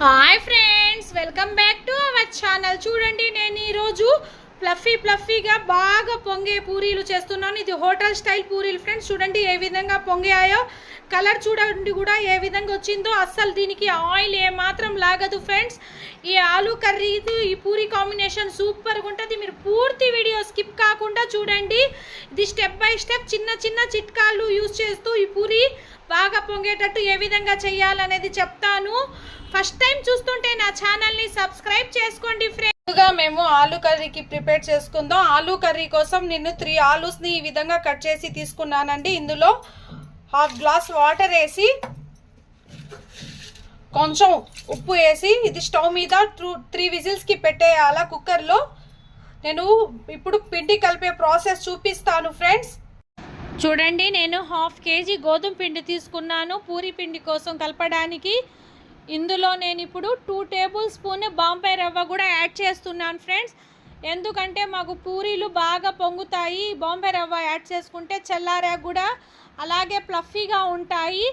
Hi friends, welcome back to our channel. చూడండి, నేను ఈరోజు ఫ్లఫీగా బాగా పొంగే పూరీలు చేస్తున్నాను. ఇది హోటల్ స్టైల్ పూరీలు ఫ్రెండ్స్. చూడండి ఏ విధంగా పొంగాయో, కలర్ చూడండి కూడా ఏ విధంగా వచ్చిందో. అస్సలు దీనికి ఆయిల్ ఏమాత్రం లాగదు ఫ్రెండ్స్. ఈ ఆలూ కర్రీ ఈ పూరీ కాంబినేషన్ సూపర్గా ఉంటుంది. మీరు పూర్తి వీడియో స్కిప్ కాకుండా చూడండి. ఇది స్టెప్ బై స్టెప్ చిన్న చిన్న చిట్కాలు యూజ్ చేస్తూ ఈ పూరీ బాగా పొంగేటట్టు ఏ విధంగా చేయాలనేది చెప్తాను. ఫస్ట్ టైం చూస్తుంటే నా ఛానల్ని సబ్స్క్రైబ్ చేసుకోండి ఫ్రెండ్స్. ముందుగా మేము ఆలూ కర్రీకి ప్రిపేర్ చేసుకుందాం. ఆలూ కర్రీ కోసం నేను 3 ఆలూస్ని ఈ విధంగా కట్ చేసి తీసుకున్నానండి. ఇందులో 1/2 గ్లాస్ వాటర్ వేసి, కొంచెం ఉప్పు వేసి, ఇది స్టవ్ మీద 3 విజిల్స్కి పెట్టేయాల కుక్కర్లో. నేను ఇప్పుడు పిండి కలిపే ప్రాసెస్ చూపిస్తాను ఫ్రెండ్స్. చూడండి, నేను 1/2 కేజీ గోధుమ పిండి తీసుకున్నాను పూరీ పిండి కోసం కలపడానికి. ఇందులో నేను ఇప్పుడు 2 టేబుల్ స్పూన్ బాంబే రవ్వ కూడా యాడ్ చేస్తున్నాను ఫ్రెండ్స్. ఎందుకంటే మాకు పూరీలు బాగా పొంగుతాయి. బాంబే రవ్వ యాడ్ చేసుకుంటే చల్లారా కూడా అలాగే ఫ్లఫీగా ఉంటాయి.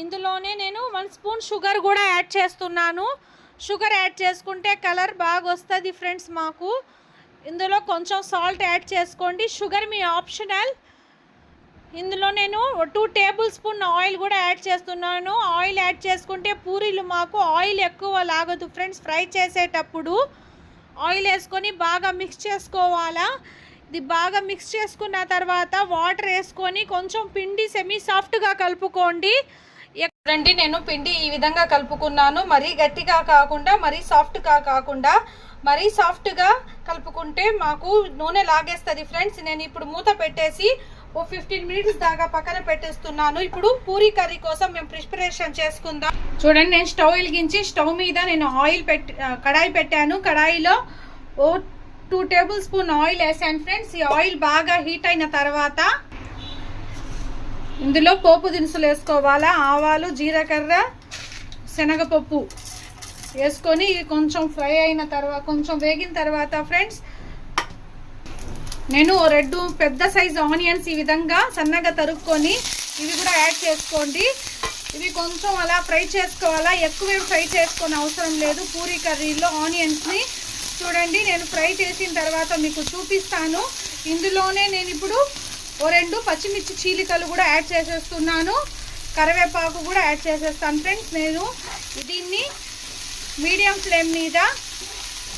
ఇందులోనే నేను 1 స్పూన్ షుగర్ కూడా యాడ్ చేస్తున్నాను. షుగర్ యాడ్ చేసుకుంటే కలర్ బాగా వస్తుంది ఫ్రెండ్స్ మాకు. ఇందులో కొంచెం సాల్ట్ యాడ్ చేసుకోండి. షుగర్ మీ ఆప్షనల్. ఇందులో నేను 2 టేబుల్ స్పూన్ ఆయిల్ కూడా యాడ్ చేస్తున్నాను. ఆయిల్ యాడ్ చేసుకుంటే పూరీలు మాకు ఆయిల్ ఎక్కువ లాగదు ఫ్రెండ్స్. ఫ్రై చేసేటప్పుడు ఆయిల్ వేసుకొని బాగా మిక్స్ చేసుకోవాలా. ఇది బాగా మిక్స్ చేసుకున్న తర్వాత వాటర్ వేసుకొని కొంచెం పిండి సెమీ సాఫ్ట్గా కలుపుకోండి. చూడండి, నేను పిండి ఈ విధంగా కలుపుకున్నాను. మరీ గట్టిగా కాకుండా మరీ సాఫ్ట్గా కాకుండా. మరీ సాఫ్ట్గా కలుపుకుంటే మాకు నూనె లాగేస్తుంది ఫ్రెండ్స్. నేను ఇప్పుడు మూత పెట్టేసి 15 మినిట్స్ దాకా పక్కన పెట్టేస్తున్నాను. ఇప్పుడు పూరీ కర్రీ కోసం మేము ప్రిపరేషన్ చేసుకుందాం. చూడండి, నేను స్టవ్ వెలిగించి స్టవ్ మీద నేను కడాయి పెట్టాను. కడాయిలో 2 టేబుల్ స్పూన్ ఆయిల్ వేసాను ఫ్రెండ్స్. ఈ ఆయిల్ బాగా హీట్ అయిన తర్వాత ఇందులో పోపు దినుసులు వేసుకోవాలా. ఆవాలు, జీలకర్ర, శనగపప్పు వేసుకొని కొంచెం ఫ్రై అయిన తర్వాత, కొంచెం వేగిన తర్వాత ఫ్రెండ్స్, నేను 2 పెద్ద సైజు ఆనియన్స్ ఈ విధంగా సన్నగా తరుక్కొని ఇవి కూడా యాడ్ చేసుకోండి. ఇవి కొంచెం అలా ఫ్రై చేసుకోవాలా. ఎక్కువ ఫ్రై చేసుకొని అవసరం లేదు పూరీ కర్రీలో ఆనియన్స్ని. చూడండి, నేను ఫ్రై చేసిన తర్వాత మీకు చూపిస్తాను. ఇందులోనే నేను ఇప్పుడు 2 పచ్చిమిర్చి చీలికలు కూడా యాడ్ చేసేస్తున్నాను. కరివేపాకు కూడా యాడ్ చేసేస్తాను ఫ్రెండ్స్. నేను దీన్ని మీడియం ఫ్లేమ్ మీద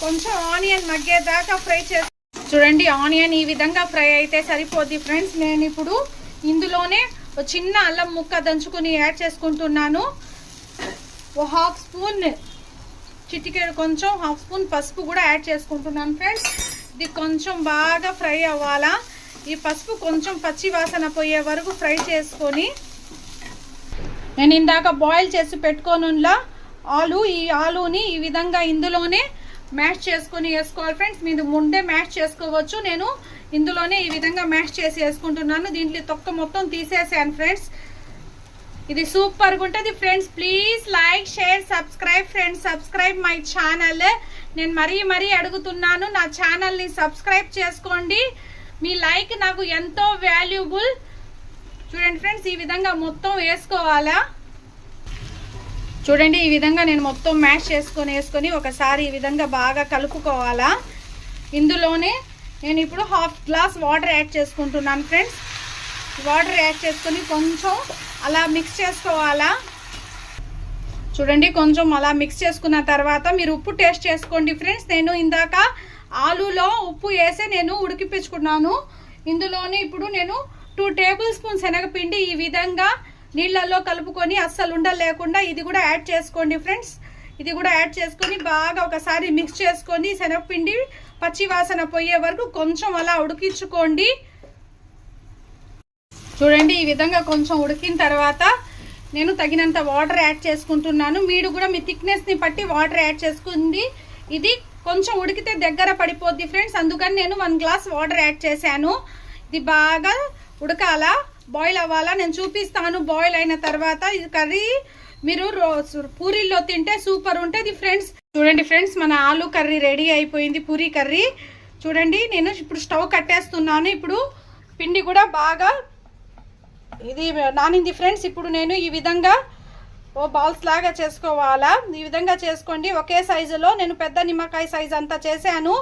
కొంచెం ఆనియన్ మగ్గేదాకా ఫ్రై చేస్తాను. చూడండి, ఆనియన్ ఈ విధంగా ఫ్రై అయితే సరిపోద్ది ఫ్రెండ్స్. నేను ఇప్పుడు ఇందులోనే చిన్న అల్లం ముక్క దంచుకుని యాడ్ చేసుకుంటున్నాను. 1/2 స్పూన్ చిటికెడు, కొంచెం 1/2 స్పూన్ పసుపు కూడా యాడ్ చేసుకుంటున్నాను ఫ్రెండ్స్. ఇది కొంచెం బాగా ఫ్రై అవ్వాలా. ఈ పసుపు కొంచెం పచ్చి వాసన పోయే వరకు ఫ్రై చేసుకొని, నేను ఇందాక బాయిల్ చేసి పెట్టుకోనులా ఈ ఆలూని ఈ విధంగా ఇందులోనే మ్యాష్ చేసుకొని వేసుకోవాలి ఫ్రెండ్స్. మీరు ముందే మ్యాష్ చేసుకోవచ్చు. నేను ఇందులోనే ఈ విధంగా మ్యాష్ చేసి వేసుకుంటున్నాను. దీంట్లో తొక్క మొత్తం తీసేసాను ఫ్రెండ్స్. ఇది సూపర్గా ఉంటుంది friends. Please like, share, subscribe friends. Subscribe my channel. నేను మరీ అడుగుతున్నాను, నా ఛానల్ని సబ్స్క్రైబ్ చేసుకోండి. మీ లైక్ నాకు ఎంతో వాల్యుబుల్. చూడండి ఫ్రెండ్స్, ఈ విధంగా మొత్తం వేసుకోవాలా. చూడండి, ఈ విధంగా నేను మొత్తం మ్యాష్ వేసుకొని ఒకసారి ఈ విధంగా బాగా కలుపుకోవాలా. ఇందులోనే నేను ఇప్పుడు 1/2 గ్లాస్ వాటర్ యాడ్ చేసుకుంటున్నాను ఫ్రెండ్స్. వాటర్ యాడ్ చేసుకొని కొంచెం అలా మిక్స్ చేసుకోవాలా. చూడండి, కొంచెం అలా మిక్స్ చేసుకున్న తర్వాత మీరు ఉప్పు టేస్ట్ చేసుకోండి ఫ్రెండ్స్. నేను ఇందాక ఆలూలో ఉప్పు వేసి నేను ఉడికిపించుకున్నాను. ఇందులోనే ఇప్పుడు నేను 2 టేబుల్ స్పూన్ శనగపిండి ఈ విధంగా నీళ్ళల్లో కలుపుకొని అస్సలు ఉండలేకుండా ఇది కూడా యాడ్ చేసుకోండి ఫ్రెండ్స్. ఇది కూడా యాడ్ చేసుకొని బాగా ఒకసారి మిక్స్ చేసుకొని శనగపిండి పచ్చి వాసన పోయే వరకు కొంచెం అలా ఉడికించుకోండి. చూడండి, ఈ విధంగా కొంచెం ఉడికిన తర్వాత నేను తగినంత వాటర్ యాడ్ చేసుకుంటున్నాను. మీరు కూడా మీ థిక్నెస్ని బట్టి వాటర్ యాడ్ చేసుకుంది. ఇది కొంచెం ఉడికితే దగ్గర పడిపోద్ది ఫ్రెండ్స్. అందుకని నేను 1 గ్లాస్ వాటర్ యాడ్ చేశాను. ఇది బాగా ఉడకాలా, బాయిల్ అవ్వాలా. నేను చూపిస్తాను బాయిల్ అయిన తర్వాత. ఇది కర్రీ మీరు పూరీల్లో తింటే సూపర్ ఉంటుంది ఫ్రెండ్స్. చూడండి ఫ్రెండ్స్, మన ఆలూ కర్రీ రెడీ అయిపోయింది, పూరీ కర్రీ. చూడండి, నేను ఇప్పుడు స్టవ్ కట్టేస్తున్నాను. ఇప్పుడు పిండి కూడా బాగా ఇది నానింది ఫ్రెండ్స్. ఇప్పుడు నేను ఈ విధంగా ఓ బాల్స్ లాగా చేసుకోవాలా. ఈ విధంగా చేసుకోండి. ఒకే సైజులో నేను పెద్ద నిమ్మకాయ సైజు అంతా చేశాను.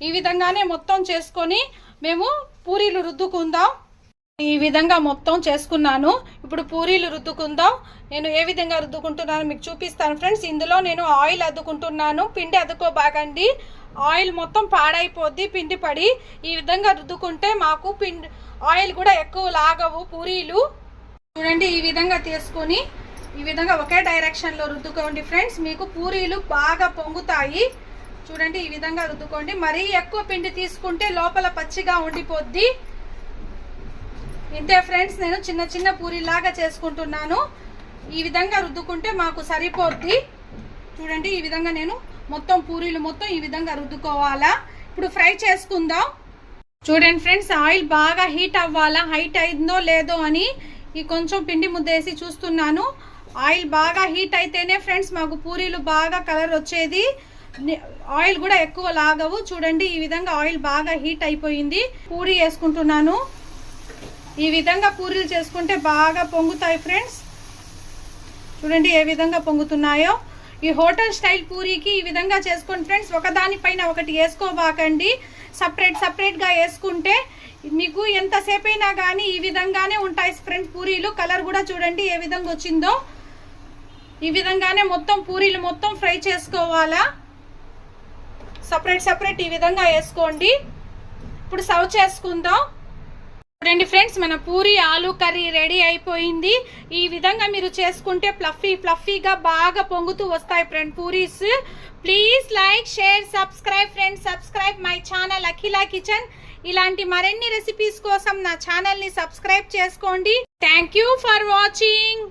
ఈ విధంగానే మొత్తం చేసుకొని మేము పూరీలు రుద్దుకుందాం. ఈ విధంగా మొత్తం చేసుకున్నాను. ఇప్పుడు పూరీలు రుద్దుకుందాం. నేను ఏ విధంగా రుద్దుకుంటున్నాను మీకు చూపిస్తాను ఫ్రెండ్స్. ఇందులో నేను ఆయిల్ అద్దుకుంటున్నాను. పిండి అద్దుకోబాగండి, ఆయిల్ మొత్తం పాడైపోద్ది పిండి పడి. ఈ విధంగా రుద్దుకుంటే మాకు పిండి ఆయిల్ కూడా ఎక్కువ లాగవు పూరీలు. చూడండి ఈ విధంగా తీసుకొని ఈ విధంగా ఒకే డైరెక్షన్లో రుద్దుకోండి ఫ్రెండ్స్, మీకు పూరీలు బాగా పొంగుతాయి. చూడండి ఈ విధంగా రుద్దుకోండి. మరీ ఎక్కువ పిండి తీసుకుంటే లోపల పచ్చిగా ఉండిపోద్ది. ఇంతే ఫ్రెండ్స్, నేను చిన్న చిన్న పూరీలాగా చేసుకుంటున్నాను. ఈ విధంగా రుద్దుకుంటే మాకు సరిపోద్ది. చూడండి ఈ విధంగా నేను మొత్తం పూరీలు మొత్తం ఈ విధంగా రుద్దుకోవాలా. ఇప్పుడు ఫ్రై చేసుకుందాం. చూడండి ఫ్రెండ్స్, ఆయిల్ బాగా హీట్ అవ్వాలా. హీట్ అయిందో లేదో అని ఈ కొంచెం పిండి ముద్దేసి చూస్తున్నాను. ఆయిల్ బాగా హీట్ అయితేనే ఫ్రెండ్స్ మాకు పూరీలు బాగా కలర్ వచ్చేది. ఆయిల్ కూడా ఎక్కువ లాగవు. చూడండి ఈ విధంగా ఆయిల్ బాగా హీట్ అయిపోయింది. పూరీ వేసుకుంటున్నాను. ఈ విధంగా పూరీలు చేసుకుంటే బాగా పొంగుతాయి ఫ్రెండ్స్. చూడండి ఏ విధంగా పొంగుతున్నాయో. ఈ హోటల్ స్టైల్ పూరీకి ఈ విధంగా చేసుకోండి ఫ్రెండ్స్. ఒకదానిపైన ఒకటి వేసుకోబాకండి. సపరేట్గా వేసుకుంటే మీకు ఎంతసేపు అయినా కానీ ఈ విధంగానే ఉంటాయి ఫ్రెండ్స్ పూరీలు. కలర్ కూడా చూడండి ఏ విధంగా వచ్చిందో. ఈ విధంగానే మొత్తం పూరీలు మొత్తం ఫ్రై చేసుకోవాలా. సపరేట్ ఈ విధంగా వేసుకోండి. ఇప్పుడు సర్వ్ చేసుకుందాం. చూడండి ఫ్రెండ్స్, మన పూరి ఆలు కర్రీ రెడీ అయిపోయింది. ఈ విధంగా మీరు చేసుకుంటే ఫ్లఫీగా బాగా పొంగుతూ వస్తాయి friend puris. Please like, share, subscribe friends. Subscribe my channel Akhila kitchen. ఇలాంటి మరిన్ని రెసిపీస్ కోసం నా ఛానల్ని సబ్స్క్రైబ్ చేసుకోండి. Thank you for watching.